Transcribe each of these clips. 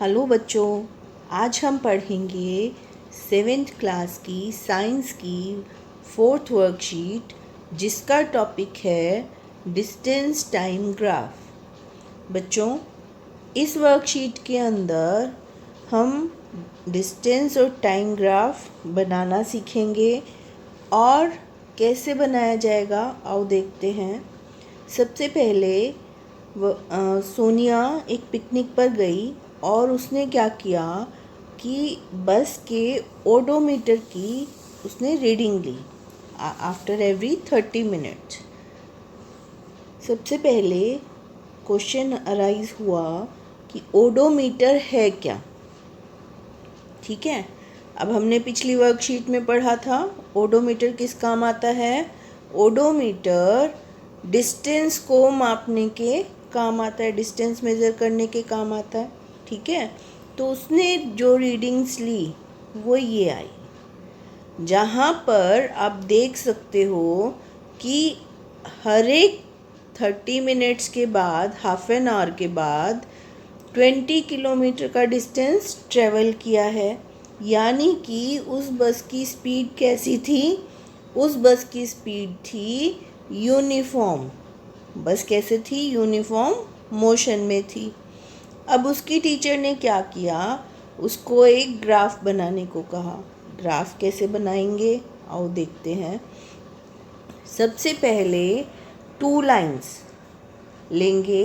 Hello बच्चों, आज हम पढ़ेंगे 7th क्लास की साइंस की 4th वर्कशीट, जिसका टॉपिक है डिस्टेंस टाइम ग्राफ। बच्चों, इस वर्कशीट के अंदर हम डिस्टेंस और टाइम ग्राफ बनाना सीखेंगे और कैसे बनाया जाएगा आओ देखते हैं। सबसे पहले सोनिया एक पिकनिक पर गई और उसने क्या किया कि बस के ओडोमीटर की उसने रीडिंग ली आफ्टर एवरी 30 मिनट्स। सबसे पहले क्वेश्चन अराइज हुआ कि ओडोमीटर है क्या। ठीक है, अब हमने पिछली वर्कशीट में पढ़ा था ओडोमीटर किस काम आता है। ओडोमीटर डिस्टेंस को मापने के काम आता है, डिस्टेंस मेज़र करने के काम आता है। ठीक है, तो उसने जो रीडिंग्स ली वो ये आई, जहाँ पर आप देख सकते हो कि हर एक 30 मिनट्स के बाद, हाफ एन आवर के बाद 20 किलोमीटर का डिस्टेंस ट्रेवल किया है। यानी कि उस बस की स्पीड कैसी थी? उस बस की स्पीड थी यूनिफॉर्म। बस कैसे थी? यूनिफॉर्म मोशन में थी। अब उसकी टीचर ने क्या किया, उसको एक ग्राफ बनाने को कहा। ग्राफ कैसे बनाएंगे आओ देखते हैं। सबसे पहले 2 लाइंस लेंगे।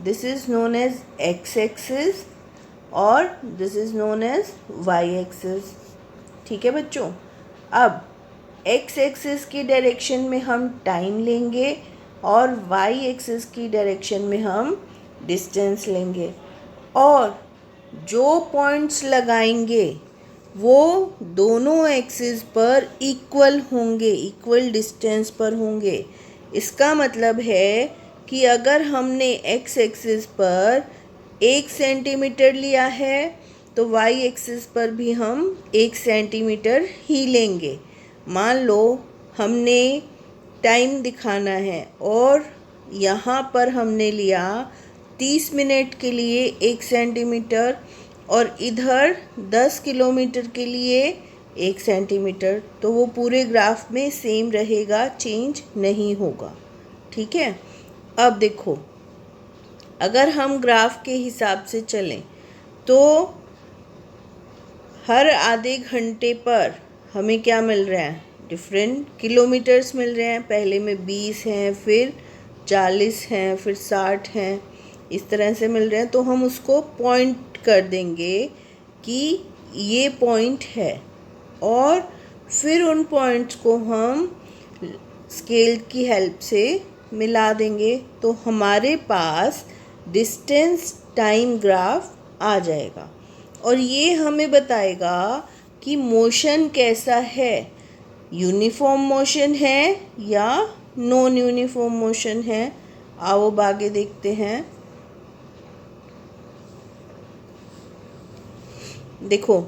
This is known as X axis और this is known as Y axis. ठीक है बच्चों, अब एक्स एक्सिस की डायरेक्शन में हम टाइम लेंगे और वाई एक्सिस की डायरेक्शन में हम डिस्टेंस लेंगे, और जो पॉइंट्स लगाएंगे वो दोनों एक्सिस पर इक्वल होंगे, इक्वल डिस्टेंस पर होंगे। इसका मतलब है कि अगर हमने एक्स एक्सिस पर 1 सेंटीमीटर लिया है तो वाई एक्सिस पर भी हम 1 सेंटीमीटर ही लेंगे। मान लो हमने टाइम दिखाना है और यहाँ पर हमने लिया 30 मिनट के लिए 1 सेंटीमीटर और इधर 10 किलोमीटर के लिए 1 सेंटीमीटर, तो वो पूरे ग्राफ में सेम रहेगा, चेंज नहीं होगा। ठीक है, अब देखो, अगर हम ग्राफ के हिसाब से चलें तो हर आधे घंटे पर हमें क्या मिल रहा है? डिफरेंट किलोमीटर्स मिल रहे हैं। पहले में 20 हैं, फिर 40 हैं, फिर 60 हैं, इस तरह से मिल रहे हैं। तो हम उसको पॉइंट कर देंगे कि ये पॉइंट है, और फिर उन पॉइंट्स को हम स्केल की हेल्प से मिला देंगे, तो हमारे पास डिस्टेंस टाइम ग्राफ आ जाएगा। और ये हमें बताएगा कि मोशन कैसा है, यूनिफॉर्म मोशन है या नॉन यूनिफॉर्म मोशन है। आओ अब आगे देखते हैं। देखो,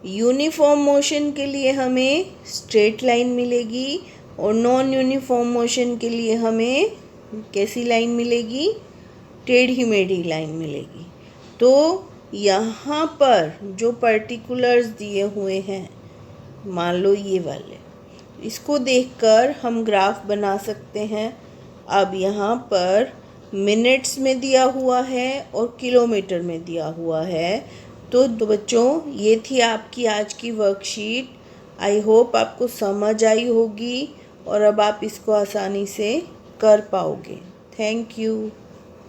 यूनिफॉर्म मोशन के लिए हमें स्ट्रेट लाइन मिलेगी और नॉन यूनिफॉर्म मोशन के लिए हमें कैसी लाइन मिलेगी? टेढ़ी मेढ़ी लाइन मिलेगी। तो यहाँ पर जो पर्टिकुलर्स दिए हुए हैं, मान लो ये वाले, इसको देखकर हम ग्राफ बना सकते हैं। अब यहाँ पर मिनट्स में दिया हुआ है और किलोमीटर में दिया हुआ है। तो बच्चों, ये थी आपकी आज की वर्कशीट। आई होप आपको समझ आई होगी और अब आप इसको आसानी से कर पाओगे। Thank you.